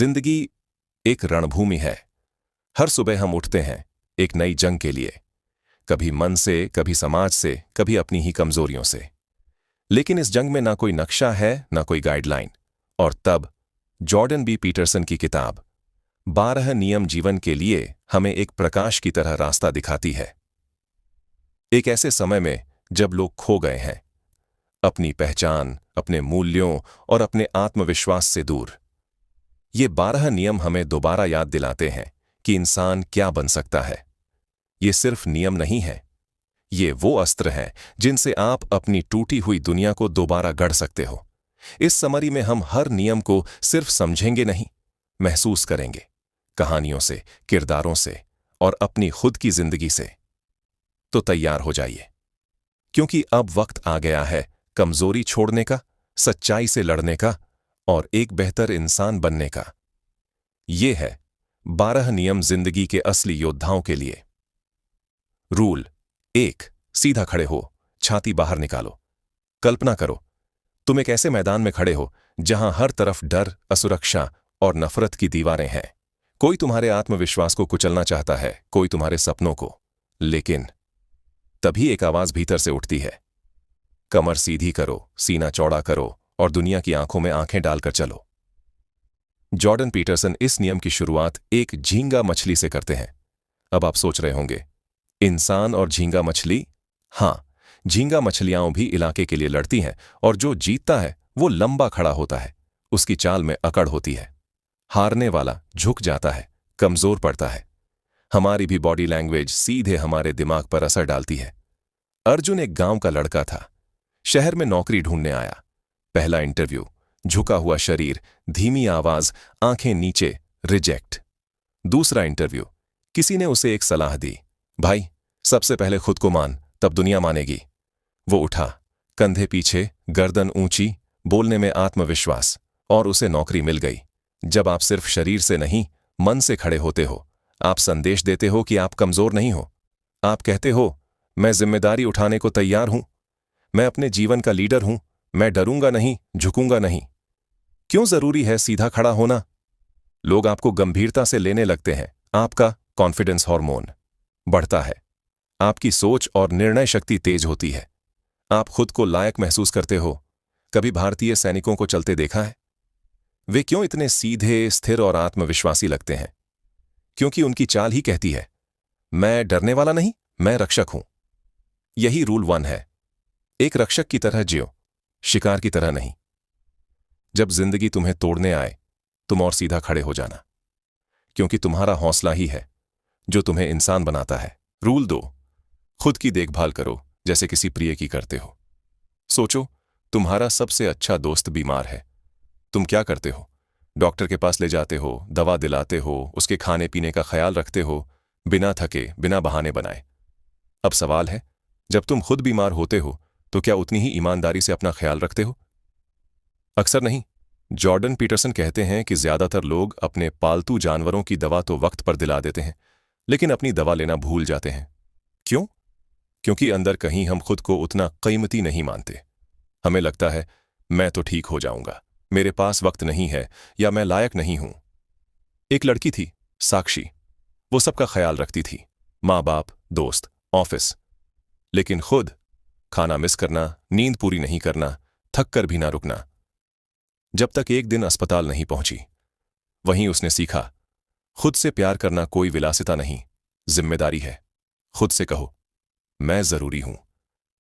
जिंदगी एक रणभूमि है। हर सुबह हम उठते हैं एक नई जंग के लिए, कभी मन से, कभी समाज से, कभी अपनी ही कमजोरियों से। लेकिन इस जंग में ना कोई नक्शा है, ना कोई गाइडलाइन। और तब जॉर्डन बी पीटरसन की किताब 12 नियम जीवन के लिए हमें एक प्रकाश की तरह रास्ता दिखाती है। एक ऐसे समय में जब लोग खो गए हैं, अपनी पहचान, अपने मूल्यों और अपने आत्मविश्वास से दूर, ये 12 नियम हमें दोबारा याद दिलाते हैं कि इंसान क्या बन सकता है। ये सिर्फ नियम नहीं है, ये वो अस्त्र हैं जिनसे आप अपनी टूटी हुई दुनिया को दोबारा गढ़ सकते हो। इस समरी में हम हर नियम को सिर्फ समझेंगे नहीं, महसूस करेंगे, कहानियों से, किरदारों से और अपनी खुद की जिंदगी से। तो तैयार हो जाइए, क्योंकि अब वक्त आ गया है कमजोरी छोड़ने का, सच्चाई से लड़ने का और एक बेहतर इंसान बनने का। ये है 12 नियम जिंदगी के असली योद्धाओं के लिए। रूल 1, सीधा खड़े हो, छाती बाहर निकालो। कल्पना करो, तुम एक ऐसे मैदान में खड़े हो जहां हर तरफ डर, असुरक्षा और नफरत की दीवारें हैं। कोई तुम्हारे आत्मविश्वास को कुचलना चाहता है, कोई तुम्हारे सपनों को। लेकिन तभी एक आवाज भीतर से उठती है, कमर सीधी करो, सीना चौड़ा करो और दुनिया की आंखों में आंखें डालकर चलो। जॉर्डन पीटरसन इस नियम की शुरुआत एक झींगा मछली से करते हैं। अब आप सोच रहे होंगे, इंसान और झींगा मछली? हाँ, झींगा मछलियां भी इलाके के लिए लड़ती हैं और जो जीतता है वो लंबा खड़ा होता है। उसकी चाल में अकड़ होती है। हारने वाला झुक जाता है, कमजोर पड़ता है। हमारी भी बॉडी लैंग्वेज सीधे हमारे दिमाग पर असर डालती है। अर्जुन एक गांव का लड़का था। शहर में नौकरी ढूंढने आया। पहला इंटरव्यू, झुका हुआ शरीर, धीमी आवाज, आंखें नीचे, रिजेक्ट। दूसरा इंटरव्यू, किसी ने उसे एक सलाह दी, भाई सबसे पहले खुद को मान, तब दुनिया मानेगी। वो उठा, कंधे पीछे, गर्दन ऊंची, बोलने में आत्मविश्वास, और उसे नौकरी मिल गई। जब आप सिर्फ शरीर से नहीं, मन से खड़े होते हो, आप संदेश देते हो कि आप कमजोर नहीं हो। आप कहते हो, मैं जिम्मेदारी उठाने को तैयार हूं, मैं अपने जीवन का लीडर हूं, मैं डरूंगा नहीं, झुकूंगा नहीं। क्यों जरूरी है सीधा खड़ा होना? लोग आपको गंभीरता से लेने लगते हैं। आपका कॉन्फिडेंस हार्मोन बढ़ता है, आपकी सोच और निर्णय शक्ति तेज होती है, आप खुद को लायक महसूस करते हो। कभी भारतीय सैनिकों को चलते देखा है? वे क्यों इतने सीधे, स्थिर और आत्मविश्वासी लगते हैं? क्योंकि उनकी चाल ही कहती है, मैं डरने वाला नहीं, मैं रक्षक हूं। यही रूल 1 है। एक रक्षक की तरह जियो, शिकार की तरह नहीं। जब जिंदगी तुम्हें तोड़ने आए, तुम और सीधा खड़े हो जाना, क्योंकि तुम्हारा हौसला ही है जो तुम्हें इंसान बनाता है। रूल 2, खुद की देखभाल करो जैसे किसी प्रिय की करते हो। सोचो, तुम्हारा सबसे अच्छा दोस्त बीमार है। तुम क्या करते हो? डॉक्टर के पास ले जाते हो, दवा दिलाते हो, उसके खाने पीने का ख्याल रखते हो, बिना थके, बिना बहाने बनाए। अब सवाल है, जब तुम खुद बीमार होते हो तो क्या उतनी ही ईमानदारी से अपना ख्याल रखते हो? अक्सर नहीं। जॉर्डन पीटरसन कहते हैं कि ज्यादातर लोग अपने पालतू जानवरों की दवा तो वक्त पर दिला देते हैं, लेकिन अपनी दवा लेना भूल जाते हैं। क्यों? क्योंकि अंदर कहीं हम खुद को उतना कीमती नहीं मानते। हमें लगता है, मैं तो ठीक हो जाऊंगा, मेरे पास वक्त नहीं है, या मैं लायक नहीं हूं। एक लड़की थी, साक्षी। वो सबका ख्याल रखती थी, माँ बाप, दोस्त, ऑफिस। लेकिन खुद खाना मिस करना, नींद पूरी नहीं करना, थक कर भी ना रुकना। जब तक एक दिन अस्पताल नहीं पहुंची। वहीं उसने सीखा, खुद से प्यार करना कोई विलासिता नहीं, जिम्मेदारी है। खुद से कहो, मैं जरूरी हूं,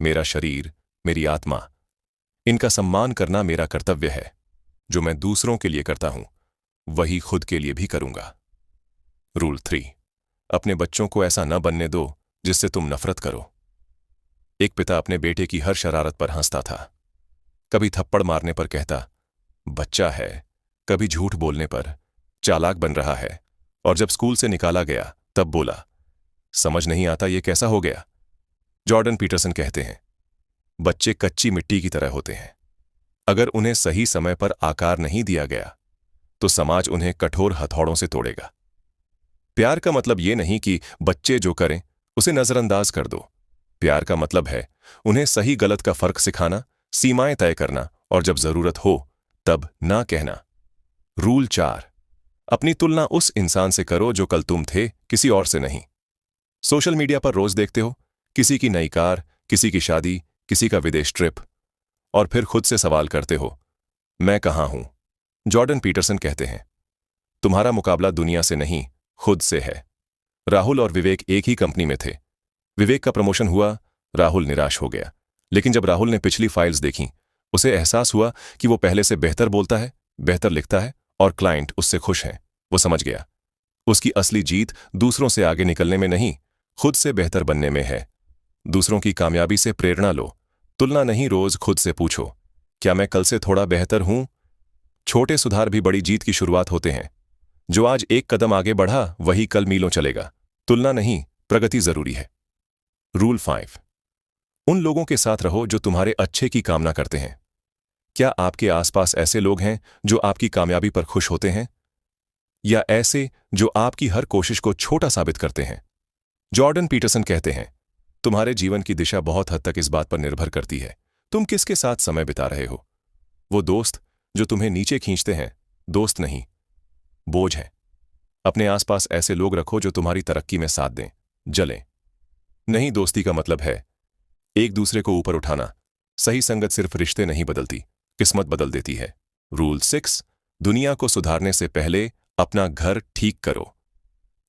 मेरा शरीर, मेरी आत्मा, इनका सम्मान करना मेरा कर्तव्य है। जो मैं दूसरों के लिए करता हूं, वही खुद के लिए भी करूंगा। रूल 3, अपने बच्चों को ऐसा न बनने दो जिससे तुम नफरत करो। एक पिता अपने बेटे की हर शरारत पर हंसता था। कभी थप्पड़ मारने पर कहता, बच्चा है, कभी झूठ बोलने पर, चालाक बन रहा है, और जब स्कूल से निकाला गया तब बोला, समझ नहीं आता ये कैसा हो गया। जॉर्डन पीटरसन कहते हैं, बच्चे कच्ची मिट्टी की तरह होते हैं। अगर उन्हें सही समय पर आकार नहीं दिया गया तो समाज उन्हें कठोर हथौड़ों से तोड़ेगा। प्यार का मतलब ये नहीं कि बच्चे जो करें उसे नजरअंदाज कर दो। प्यार का मतलब है उन्हें सही गलत का फर्क सिखाना, सीमाएं तय करना और जब जरूरत हो तब ना कहना। रूल 4, अपनी तुलना उस इंसान से करो जो कल तुम थे, किसी और से नहीं। सोशल मीडिया पर रोज देखते हो किसी की नई कार, किसी की शादी, किसी का विदेश ट्रिप, और फिर खुद से सवाल करते हो, मैं कहाँ हूं? जॉर्डन पीटरसन कहते हैं, तुम्हारा मुकाबला दुनिया से नहीं, खुद से है। राहुल और विवेक एक ही कंपनी में थे। विवेक का प्रमोशन हुआ, राहुल निराश हो गया। लेकिन जब राहुल ने पिछली फाइल्स देखी, उसे एहसास हुआ कि वो पहले से बेहतर बोलता है, बेहतर लिखता है और क्लाइंट उससे खुश हैं। वो समझ गया, उसकी असली जीत दूसरों से आगे निकलने में नहीं, खुद से बेहतर बनने में है। दूसरों की कामयाबी से प्रेरणा लो, तुलना नहीं। रोज खुद से पूछो, क्या मैं कल से थोड़ा बेहतर हूं? छोटे सुधार भी बड़ी जीत की शुरुआत होते हैं। जो आज एक कदम आगे बढ़ा, वही कल मीलों चलेगा। तुलना नहीं, प्रगति जरूरी है। रूल 5, उन लोगों के साथ रहो जो तुम्हारे अच्छे की कामना करते हैं। क्या आपके आसपास ऐसे लोग हैं जो आपकी कामयाबी पर खुश होते हैं, या ऐसे जो आपकी हर कोशिश को छोटा साबित करते हैं? जॉर्डन पीटरसन कहते हैं, तुम्हारे जीवन की दिशा बहुत हद तक इस बात पर निर्भर करती है तुम किसके साथ समय बिता रहे हो। वो दोस्त जो तुम्हें नीचे खींचते हैं, दोस्त नहीं, बोझ हैं। अपने आसपास ऐसे लोग रखो जो तुम्हारी तरक्की में साथ दें, जलें नहीं। दोस्ती का मतलब है एक दूसरे को ऊपर उठाना। सही संगत सिर्फ रिश्ते नहीं बदलती, किस्मत बदल देती है। रूल 6, दुनिया को सुधारने से पहले अपना घर ठीक करो।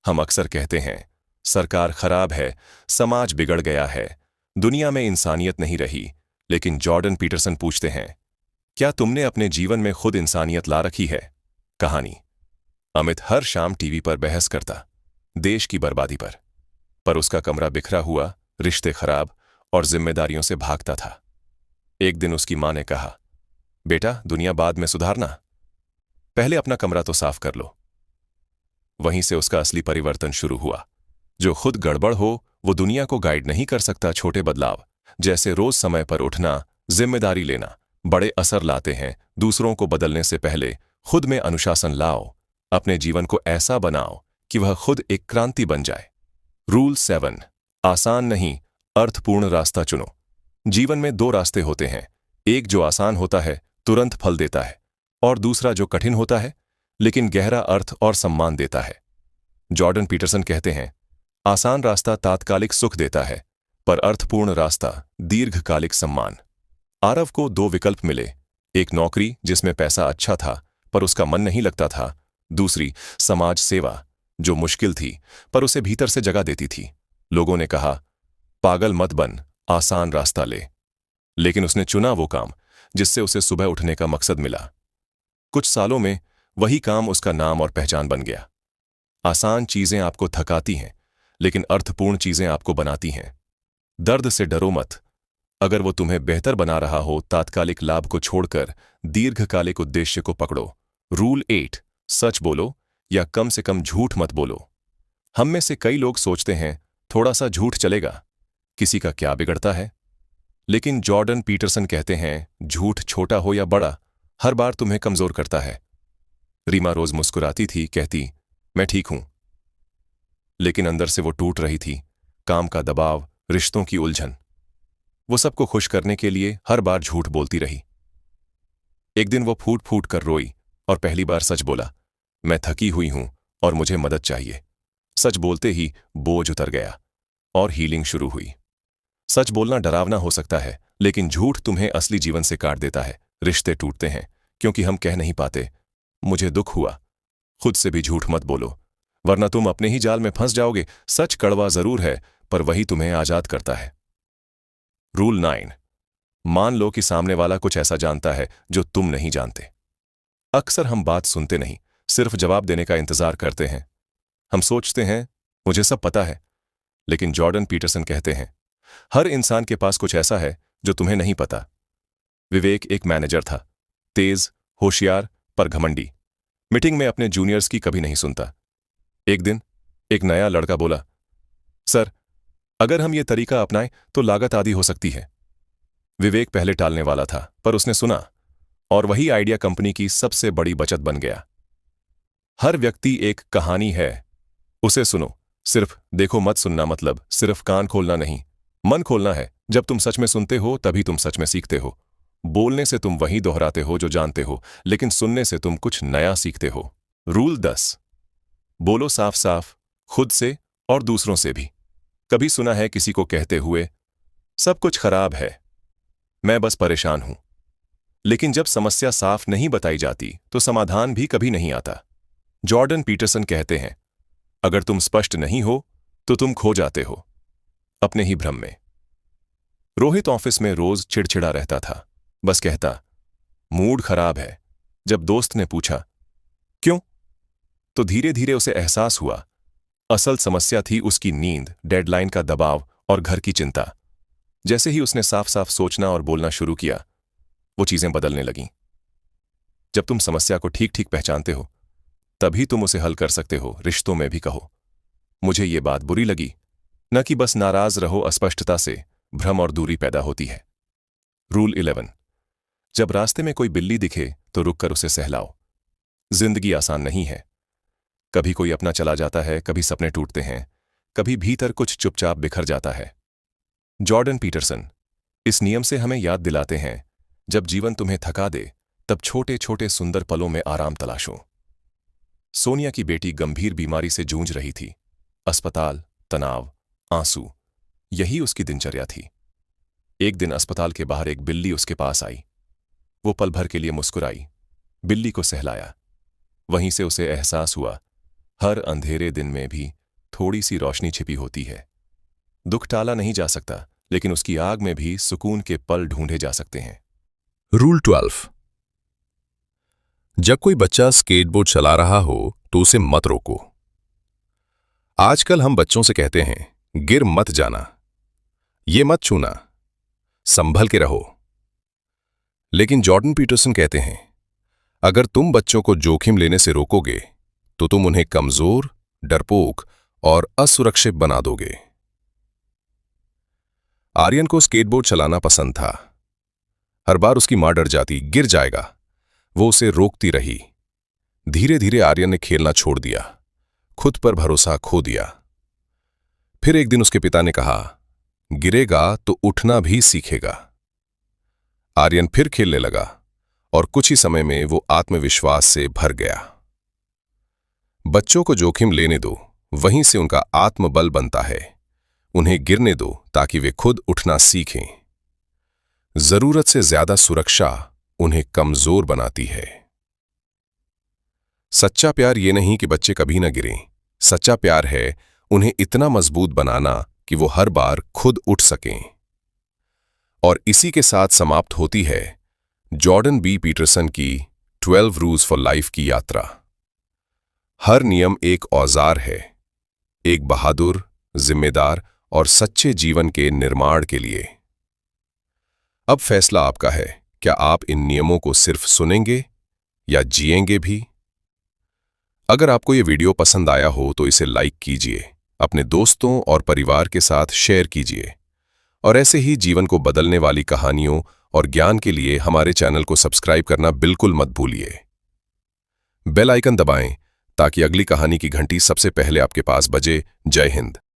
हम अक्सर कहते हैं, सरकार खराब है, समाज बिगड़ गया है, दुनिया में इंसानियत नहीं रही। लेकिन जॉर्डन पीटरसन पूछते हैं, क्या तुमने अपने जीवन में खुद इंसानियत ला रखी है? कहानी। अमित हर शाम टीवी पर बहस करता, देश की बर्बादी पर उसका कमरा बिखरा हुआ, रिश्ते खराब और जिम्मेदारियों से भागता था। एक दिन उसकी मां ने कहा, बेटा, दुनिया बाद में सुधारना, पहले अपना कमरा तो साफ कर लो। वहीं से उसका असली परिवर्तन शुरू हुआ। जो खुद गड़बड़ हो वो दुनिया को गाइड नहीं कर सकता। छोटे बदलाव जैसे रोज समय पर उठना, जिम्मेदारी लेना, बड़े असर लाते हैं। दूसरों को बदलने से पहले खुद में अनुशासन लाओ। अपने जीवन को ऐसा बनाओ कि वह खुद एक क्रांति बन जाए। रूल 7, आसान नहीं, अर्थपूर्ण रास्ता चुनो। जीवन में 2 रास्ते होते हैं, एक जो आसान होता है, तुरंत फल देता है, और दूसरा जो कठिन होता है लेकिन गहरा अर्थ और सम्मान देता है। जॉर्डन पीटरसन कहते हैं, आसान रास्ता तात्कालिक सुख देता है, पर अर्थपूर्ण रास्ता दीर्घकालिक सम्मान। आरव को 2 विकल्प मिले, एक नौकरी जिसमें पैसा अच्छा था पर उसका मन नहीं लगता था, दूसरी समाज सेवा जो मुश्किल थी पर उसे भीतर से जगह देती थी। लोगों ने कहा, पागल मत बन, आसान रास्ता ले। लेकिन उसने चुना वो काम जिससे उसे सुबह उठने का मकसद मिला। कुछ सालों में वही काम उसका नाम और पहचान बन गया। आसान चीजें आपको थकाती हैं, लेकिन अर्थपूर्ण चीजें आपको बनाती हैं। दर्द से डरो मत, अगर वो तुम्हें बेहतर बना रहा हो। तात्कालिक लाभ को छोड़कर दीर्घकालिक उद्देश्य को पकड़ो। रूल 8, सच बोलो या कम से कम झूठ मत बोलो। हम में से कई लोग सोचते हैं, थोड़ा सा झूठ चलेगा, किसी का क्या बिगड़ता है। लेकिन जॉर्डन पीटरसन कहते हैं, झूठ छोटा हो या बड़ा, हर बार तुम्हें कमजोर करता है। रीमा रोज मुस्कुराती थी, कहती, मैं ठीक हूं, लेकिन अंदर से वो टूट रही थी। काम का दबाव, रिश्तों की उलझन, वो सबको खुश करने के लिए हर बार झूठ बोलती रही। एक दिन वो फूट फूट कर रोई और पहली बार सच बोला, मैं थकी हुई हूं और मुझे मदद चाहिए। सच बोलते ही बोझ उतर गया और हीलिंग शुरू हुई। सच बोलना डरावना हो सकता है, लेकिन झूठ तुम्हें असली जीवन से काट देता है। रिश्ते टूटते हैं क्योंकि हम कह नहीं पाते, मुझे दुख हुआ। खुद से भी झूठ मत बोलो, वरना तुम अपने ही जाल में फंस जाओगे। सच कड़वा जरूर है, पर वही तुम्हें आजाद करता है। रूल 9, मान लो कि सामने वाला कुछ ऐसा जानता है जो तुम नहीं जानते। अक्सर हम बात सुनते नहीं, सिर्फ जवाब देने का इंतजार करते हैं। हम सोचते हैं, मुझे सब पता है। लेकिन जॉर्डन पीटरसन कहते हैं, हर इंसान के पास कुछ ऐसा है जो तुम्हें नहीं पता। विवेक एक मैनेजर था, तेज, होशियार पर घमंडी। मीटिंग में अपने जूनियर्स की कभी नहीं सुनता। एक दिन एक नया लड़का बोला, सर, अगर हम ये तरीका अपनाएं तो लागत आधी हो सकती है। विवेक पहले टालने वाला था, पर उसने सुना और वही आइडिया कंपनी की सबसे बड़ी बचत बन गया। हर व्यक्ति एक कहानी है, उसे सुनो। सिर्फ देखो मत सुनना मतलब सिर्फ कान खोलना नहीं, मन खोलना है। जब तुम सच में सुनते हो तभी तुम सच में सीखते हो। बोलने से तुम वही दोहराते हो जो जानते हो, लेकिन सुनने से तुम कुछ नया सीखते हो। रूल 10। बोलो साफ साफ, खुद से और दूसरों से भी। कभी सुना है किसी को कहते हुए, सब कुछ खराब है, मैं बस परेशान हूं। लेकिन जब समस्या साफ नहीं बताई जाती तो समाधान भी कभी नहीं आता। जॉर्डन पीटरसन कहते हैं, अगर तुम स्पष्ट नहीं हो तो तुम खो जाते हो अपने ही भ्रम में। रोहित ऑफिस में रोज चिड़चिड़ा रहता था, बस कहता, मूड खराब है। जब दोस्त ने पूछा, क्यों, तो धीरे धीरे उसे एहसास हुआ, असल समस्या थी उसकी नींद, डेडलाइन का दबाव और घर की चिंता। जैसे ही उसने साफ साफ सोचना और बोलना शुरू किया, वो चीजें बदलने लगीं। जब तुम समस्या को ठीक ठीक पहचानते हो, तभी तुम उसे हल कर सकते हो। रिश्तों में भी कहो, मुझे ये बात बुरी लगी, न कि बस नाराज रहो। अस्पष्टता से भ्रम और दूरी पैदा होती है। रूल 11। जब रास्ते में कोई बिल्ली दिखे तो रुककर उसे सहलाओ। जिंदगी आसान नहीं है। कभी कोई अपना चला जाता है, कभी सपने टूटते हैं, कभी भीतर कुछ चुपचाप बिखर जाता है। जॉर्डन पीटरसन इस नियम से हमें याद दिलाते हैं, जब जीवन तुम्हें थका दे तब छोटे छोटे सुंदर पलों में आराम तलाशो। सोनिया की बेटी गंभीर बीमारी से जूझ रही थी। अस्पताल, तनाव, आंसू, यही उसकी दिनचर्या थी। एक दिन अस्पताल के बाहर एक बिल्ली उसके पास आई। वो पल भर के लिए मुस्कुराई, बिल्ली को सहलाया। वहीं से उसे एहसास हुआ, हर अंधेरे दिन में भी थोड़ी सी रोशनी छिपी होती है। दुख टाला नहीं जा सकता, लेकिन उसकी आग में भी सुकून के पल ढूंढे जा सकते हैं। रूल 12। जब कोई बच्चा स्केटबोर्ड चला रहा हो तो उसे मत रोको। आजकल हम बच्चों से कहते हैं, गिर मत जाना, ये मत छूना, संभल के रहो। लेकिन जॉर्डन पीटरसन कहते हैं, अगर तुम बच्चों को जोखिम लेने से रोकोगे तो तुम उन्हें कमजोर, डरपोक और असुरक्षित बना दोगे। आर्यन को स्केटबोर्ड चलाना पसंद था। हर बार उसकी मां डर जाती, गिर जाएगा। वो उसे रोकती रही। धीरे धीरे आर्यन ने खेलना छोड़ दिया, खुद पर भरोसा खो दिया। फिर एक दिन उसके पिता ने कहा, गिरेगा तो उठना भी सीखेगा। आर्यन फिर खेलने लगा और कुछ ही समय में वो आत्मविश्वास से भर गया। बच्चों को जोखिम लेने दो, वहीं से उनका आत्मबल बनता है। उन्हें गिरने दो ताकि वे खुद उठना सीखें। जरूरत से ज्यादा सुरक्षा उन्हें कमजोर बनाती है। सच्चा प्यार ये नहीं कि बच्चे कभी ना गिरें। सच्चा प्यार है उन्हें इतना मजबूत बनाना कि वो हर बार खुद उठ सकें। और इसी के साथ समाप्त होती है जॉर्डन बी पीटरसन की 12 रूल्स फॉर लाइफ की यात्रा। हर नियम एक औजार है, एक बहादुर, जिम्मेदार और सच्चे जीवन के निर्माण के लिए। अब फैसला आपका है, क्या आप इन नियमों को सिर्फ सुनेंगे या जिएंगे भी? अगर आपको ये वीडियो पसंद आया हो तो इसे लाइक कीजिए, अपने दोस्तों और परिवार के साथ शेयर कीजिए और ऐसे ही जीवन को बदलने वाली कहानियों और ज्ञान के लिए हमारे चैनल को सब्सक्राइब करना बिल्कुल मत भूलिए। बेल आइकन दबाएं ताकि अगली कहानी की घंटी सबसे पहले आपके पास बजे। जय हिंद।